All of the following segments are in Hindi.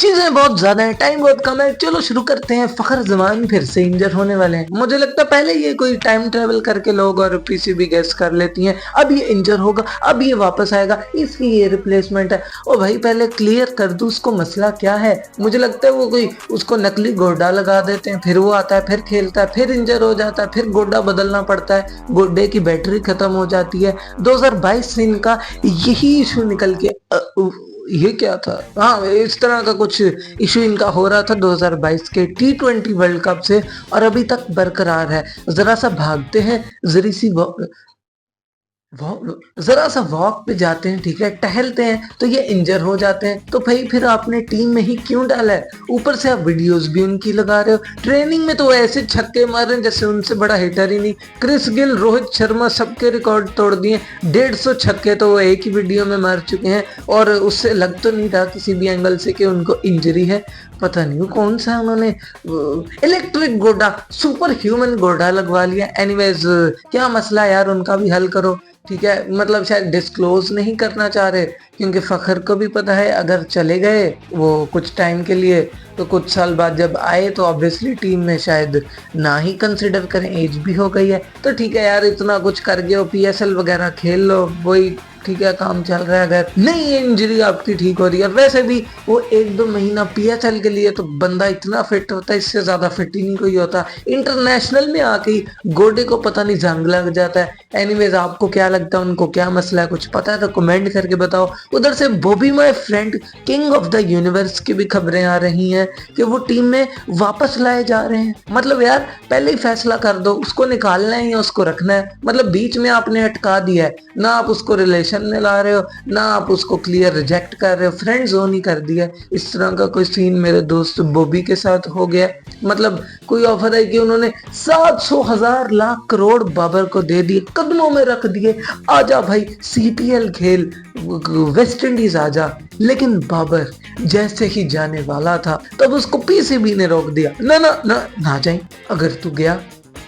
चीजें बहुत ज्यादा है, टाइम बहुत कम है, चलो शुरू करते हैं। फखर जमान फिर से इंजर होने वाले हैं। मुझे लगता है पहले ये कोई टाइम ट्रेवल करके लोग और पीसीबी गैस कर लेती हैं, अब ये इंजर होगा, अब ये वापस आएगा, इसकी ये रिप्लेसमेंट है। ओ भाई पहले क्लियर कर दो उसको मसला क्या है। मुझे लगता है वो कोई उसको नकली गोड्डा लगा देते हैं, फिर वो आता है, फिर खेलता है, फिर इंजर हो जाता है, फिर गोड्डा बदलना पड़ता है, गोड्डे की बैटरी खत्म हो जाती है। 2022 से इनका यही इशू निकल के ये क्या था, हाँ इस तरह का कुछ इशू इनका हो रहा था 2022 के T20 वर्ल्ड कप से, और अभी तक बरकरार है। जरा सा भागते हैं, जरा सा वॉक पे जाते हैं, ठीक है, टहलते हैं, तो ये इंजर हो जाते हैं। तो भाई फिर आपने टीम में ही क्यों डाला है? ऊपर से आप वीडियोस भी उनकी लगा रहे हो। ट्रेनिंग में तो ऐसे छक्के मार रहे हैं जैसे उनसे बड़ा हिटर ही नहीं। क्रिस गिल, रोहित शर्मा सबके रिकॉर्ड तोड़ दिए। 150 छक्के तो वो एक ही वीडियो में मार चुके हैं, और उससे लग तो नहीं रहा किसी भी एंगल से कि उनको इंजरी है। पता नहीं वो कौन सा उन्होंने इलेक्ट्रिक गोडा, सुपर ह्यूमन गोडा लगवा लिया। एनीवेज क्या मसला यार, उनका भी हल करो, ठीक है। मतलब शायद डिस्क्लोज नहीं करना चाह रहे, क्योंकि फखर को भी पता है अगर चले गए वो कुछ टाइम के लिए, तो कुछ साल बाद जब आए तो ऑब्वियसली टीम में शायद ना ही कंसिडर करें, एज भी हो गई है। तो ठीक है यार, इतना कुछ कर गए हो, PSL वगैरह खेल लो, वही ठीक है, काम चल रहा है। अगर नहीं इंजरी आपकी ठीक हो रही है, वैसे भी वो 1-2 महीना PSL के लिए तो बंदा इतना फिट होता है, इससे ज्यादा फिट ही नहीं कोई होता। इंटरनेशनल में आके ही गोडे को पता नहीं जंग लग जाता है। एनीवेज आपको क्या लगता है, उनको क्या मसला है, कुछ पता है तो कमेंट करके बताओ। उधर से Bobby my friend king of the universe की भी खबरें आ रही हैं कि वो टीम में वापस लाए जा रहे हैं। मतलब यार पहले ही फैसला कर दो, उसको निकालना है या उसको रखना है। मतलब बीच में आपने अटका दिया है ना, आप उसको रिलेशन में ला रहे हो ना आप उसको क्लियर रिजेक्ट कर रहे हो, फ्रेंड जोन ही कर दिया। इस तरह का कोई सीन मेरे दोस्त बॉबी के साथ हो गया। मतलब कोई ऑफर है कि उन्होंने 700,000 लाख करोड़ बाबर को दे दिए, कदमों में रख दिए, आजा भाई CPL खेल, वेस्ट इंडीज आजा। लेकिन बाबर जैसे ही जाने वाला था तब उसको PCB ने रोक दिया, ना ना ना ना जाए, अगर तू गया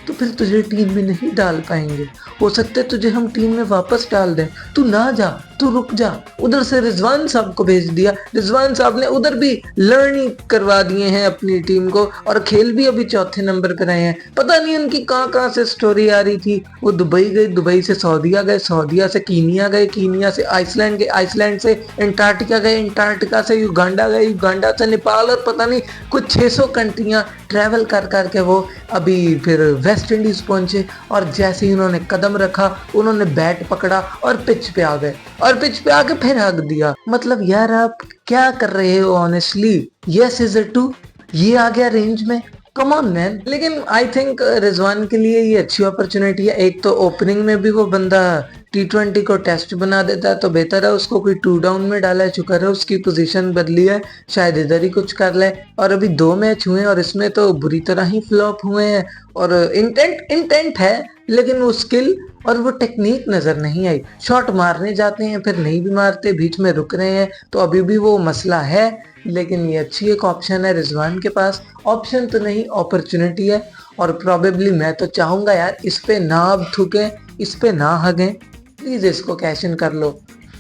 तो फिर तुझे टीम में नहीं डाल पाएंगे, हो सकता है तुझे हम टीम में वापस डाल दें, तू ना जा, तू रुक जा। उधर से रिजवान साहब को भेज दिया, रिजवान साहब ने उधर भी लर्निंग करवा दिए हैं अपनी टीम को, और खेल भी अभी चौथे नंबर पर रहे हैं। पता नहीं उनकी कहाँ कहाँ से स्टोरी आ रही थी। वो दुबई गए, दुबई से सऊदीया गए, सऊदीया से कीनिया गए, कीनिया से आइसलैंड गए, आइसलैंड से अंटार्कटिका गए, अंटार्कटिका से युगांडा गए, युगांडा से नेपाल, और पता नहीं कुछ 600 कंट्रियां ट्रैवल कर करके वो अभी फिर वेस्ट इंडीज पहुंचे। और जैसे ही उन्होंने कदम रखा, उन्होंने बैट पकड़ा और पिच पे आ गए, और पिच पे आके फिर हक दिया। मतलब यार आप क्या कर रहे हो honestly? Yes is it too, ये आ गया रेंज में, कम ऑन मैन। लेकिन आई थिंक रिजवान के लिए ये अच्छी अपॉर्चुनिटी है। एक तो ओपनिंग में भी वो बंदा T20 को टेस्ट बना देता है, तो बेहतर है उसको कोई 2 डाउन में डाला है, चुका है उसकी पोजीशन बदली है, शायद इधर ही कुछ कर ले। और अभी 2 मैच हुए और इसमें तो बुरी तरह ही फ्लॉप हुए हैं। और इंटेंट है, लेकिन वो स्किल और वो टेक्निक नजर नहीं आई। शॉट मारने जाते हैं फिर नहीं भी मारते, बीच में रुक रहे हैं, तो अभी भी वो मसला है। लेकिन ये अच्छी एक ऑप्शन है रिजवान के पास, ऑप्शन तो नहीं अपॉर्चुनिटी है। और प्रोबेबली मैं तो चाहूंगा यार इस पे ना अब थूकें, इस पे ना हगें, प्लीज इसको कैश इन कर लो।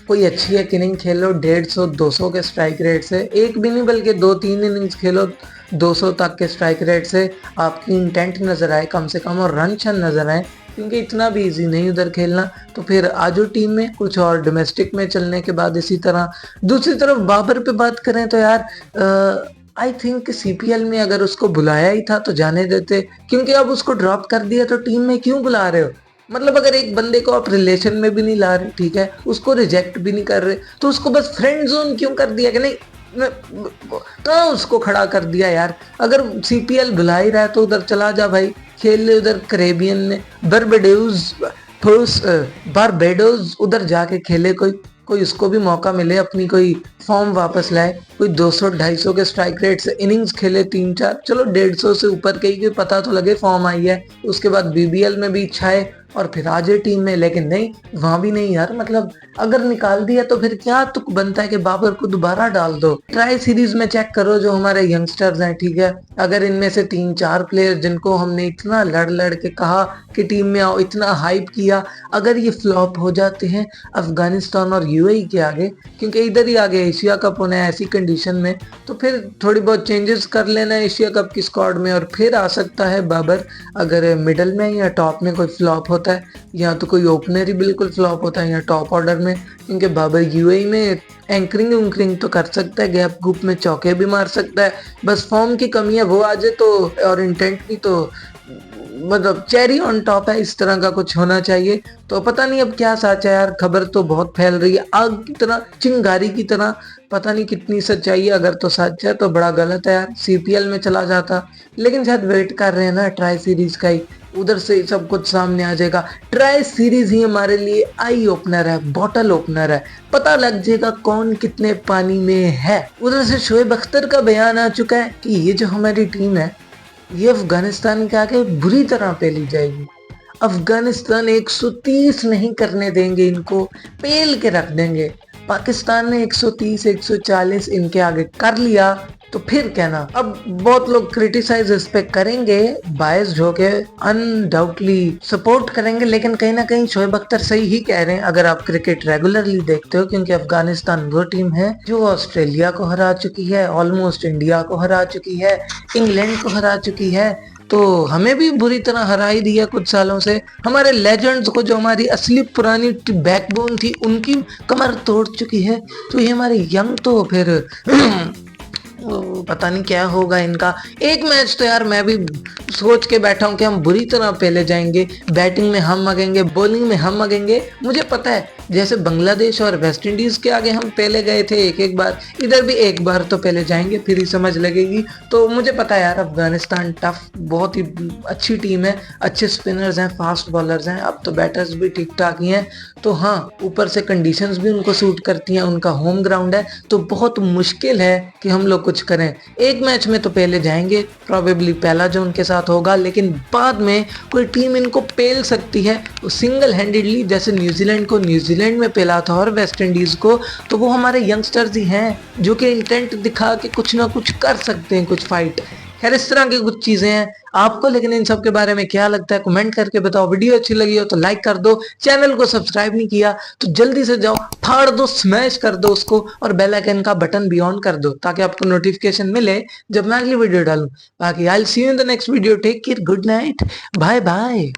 कोई अच्छी एक इनिंग खेलो 150-200 के स्ट्राइक रेट से, एक भी नहीं बल्कि 2-3 इनिंग्स खेलो 200 तक के स्ट्राइक रेट से, आपकी इंटेंट नजर आए कम से कम, और रन शन नजर आए, क्योंकि इतना भी इजी नहीं उधर खेलना। तो फिर आजो टीम में कुछ और डोमेस्टिक में चलने के बाद इसी तरह। दूसरी तरफ बाबर पे बात करें तो यार आई थिंक CPL में अगर उसको बुलाया ही था तो जाने देते, क्योंकि अब उसको ड्रॉप कर दिया तो टीम में क्यों बुला रहे हो? मतलब अगर एक बंदे को आप रिलेशन में भी नहीं ला रहे, ठीक है, उसको रिजेक्ट भी नहीं कर रहे, तो उसको बस फ्रेंड जोन क्यों कर दिया कि नहीं, कहाँ उसको खड़ा कर दिया यार? अगर CPL बुला ही रहा है तो उधर चला जा भाई, खेल ले उधर कैरेबियन में, बारबेडोस उधर जाके खेले, कोई उसको भी मौका मिले, अपनी कोई फॉर्म वापस लाए, कोई 200-250 के स्ट्राइक रेट से इनिंग्स खेले 3-4, चलो 150 से ऊपर के ही पता तो लगे फॉर्म आई है। उसके बाद BBL में भी छाए, और फिर आ जाए टीम में, लेकिन नहीं, वहां भी नहीं यार। मतलब अगर निकाल दिया तो फिर क्या तुक बनता है कि बाबर को दोबारा डाल दो। ट्राई सीरीज में चेक करो जो हमारे यंगस्टर्स हैं, ठीक है, अगर इनमें से 3-4 प्लेयर जिनको हमने इतना लड़ लड़ के कहा कि टीम में आओ, इतना हाइप किया, अगर ये फ्लॉप हो जाते हैं अफगानिस्तान और यूएई के आगे, क्योंकि इधर ही आगे एशिया कप होना है ऐसी कंडीशन में, तो फिर थोड़ी बहुत चेंजेस कर लेना है एशिया कप की स्क्वाड में और फिर आ सकता है बाबर। अगर मिडल में या टॉप में कोई फ्लॉप होता है, या तो कोई ओपनर ही बिल्कुल फ्लॉप होता है या टॉप ऑर्डर में, क्योंकि बाबर यूएई में एंकरिंग उंकरिंग तो कर सकता है, गैप गुप में चौके भी मार सकता है, बस फॉर्म की कमी है वो आ जाए तो, और इंटेंट भी तो मतलब चेरी ऑन टॉप है, इस तरह का कुछ होना चाहिए। तो पता नहीं अब क्या सच है यार, खबर तो बहुत फैल रही है आग की तरह, चिंगारी की तरह, पता नहीं कितनी सच्चाई है। अगर तो सच है तो बड़ा गलत है यार, सीपीएल में चला जाता, लेकिन शायद वेट कर रहे हैं ना ट्राई सीरीज का ही, उधर से सब कुछ सामने आ जाएगा। ट्राई सीरीज ही हमारे लिए आई ओपनर है, बॉटल ओपनर है, पता लग जाएगा कौन कितने पानी में है। उधर से शोएब अख्तर का बयान आ चुका है कि ये जो हमारी टीम है ये अफगानिस्तान के आगे बुरी तरह पेली जाएगी। अफगानिस्तान 130 नहीं करने देंगे, इनको पेल के रख देंगे। पाकिस्तान ने 130 140 इनके आगे कर लिया तो फिर कहना। अब बहुत लोग क्रिटिसाइज इस पे करेंगे, बायस्ड होके अनडाउटली सपोर्ट करेंगे, लेकिन कहीं ना कहीं शोएब अख्तर सही ही कह रहे हैं अगर आप क्रिकेट रेगुलरली देखते हो, क्योंकि अफगानिस्तान वो टीम है जो ऑस्ट्रेलिया को हरा चुकी है, ऑलमोस्ट इंडिया को हरा चुकी है, इंग्लैंड को हरा चुकी है, तो हमें भी बुरी तरह हरा ही दिया कुछ सालों से। हमारे लेजेंड्स को, जो हमारी असली पुरानी बैकबोन थी, उनकी कमर तोड़ चुकी है। तो ये हमारे यंग तो फिर पता नहीं क्या होगा इनका। एक मैच तो यार मैं भी सोच के बैठा हूँ कि हम बुरी तरह पहले जाएंगे, बैटिंग में हम मगेंगे, बॉलिंग में हम मगेंगे। मुझे पता है जैसे बांग्लादेश और वेस्ट इंडीज के आगे हम पहले गए थे एक एक बार, इधर भी एक बार तो पहले जाएंगे, फिर ही समझ लगेगी। तो मुझे पता है यार अफगानिस्तान टफ, बहुत ही अच्छी टीम है, अच्छे स्पिनर्स हैं, फास्ट बॉलर्स हैं, अब तो बैटर्स भी ठीक ठाक ही हैं। तो हाँ, ऊपर से कंडीशंस भी उनको सूट करती हैं, उनका होम ग्राउंड है, तो बहुत मुश्किल है कि हम लोग कुछ करें। एक मैच में तो पहले जाएंगे, प्रोबेबली पहला जो उनके साथ होगा, लेकिन बाद में कोई टीम इनको पेल सकती है सिंगल हैंडेडली, जैसे न्यूजीलैंड को न्यूजीलैंड में पेला था और वेस्ट इंडीज को। तो वो हमारे यंगस्टर्स ही हैं जो कि इंटेंट दिखा के कुछ ना कुछ कर सकते हैं, कुछ फाइट। खैर इस तरह की कुछ चीजें हैं। आपको लेकिन इन सब के बारे में क्या लगता है कमेंट करके बताओ। वीडियो अच्छी लगी हो तो लाइक कर दो, चैनल को सब्सक्राइब नहीं किया तो जल्दी से जाओ फाड़ दो, स्मैश कर दो उसको, और बेल आइकन का बटन भी ऑन कर दो ताकि आपको नोटिफिकेशन मिले जब मैं अगली वीडियो डालूं। बाकी I will see you in the next video, take care, good night, bye bye.